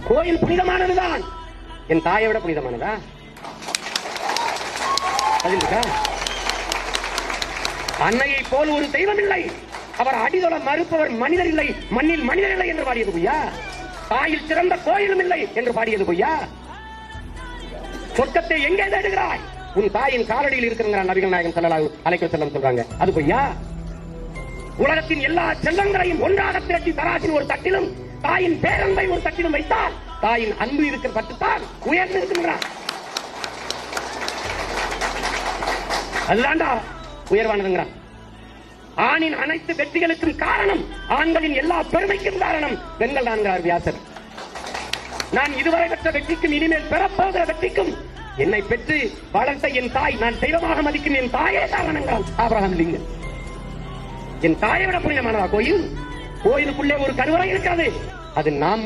கோயில் புனிதமானதுதான். என் தாயை விட புனிதமானதா? அன்னையை போல் ஒரு தெய்வம் இல்லை. அவர் அடிதொட மறுப்பவர் மனிதர் இல்லை, மண்ணில் மனிதர் இல்லை என்று பாடியது பொய்யா? தாயில் சிறந்த கோயிலும் இல்லை என்று பாடியது பொய்யா? சொர்க்கத்தை எங்கே தேடுகிறாய்? உன் தாயின் காலடியில் இருக்கிற நபிகள் நாயகம் ஸல்லல்லாஹு அலைஹி வஸல்லம் சொல்றாங்க. அது பொய்யா? உலகத்தின் எல்லா செல்வங்களையும் ஒன்றாக திரட்டி தராசின் ஒரு தட்டிலும் தாயின் பேரன்பை ஒரு தட்டிலும் வைத்தால் தாயின் அன்பு இருக்கிற பட்டுத்தான் உயர்ந்து இருக்கின்றான். அதுதான்டா உயர்வானதுங்கிறான். ஆணின் அனைத்து வெற்றிகளுக்கும் காரணம், ஆண்களின் எல்லா பெருமைக்கும் காரணம் பெண்கள் தான் வியாசர். நான் இதுவரை பெற்ற வெற்றிக்கும் இனிமேல் பெறப்போகிற வெற்றிக்கும் என்னை பெற்று வளர்த்த என் தாய், நான் தெய்வமாக மதிக்கும் என் தாயே காரணங்கள். Abraham Lincoln. என் தாயை விட புனிதமானதா கோயில்? கோயிலுக்குள்ளே ஒரு கருவறை இருக்காது. அது நாம்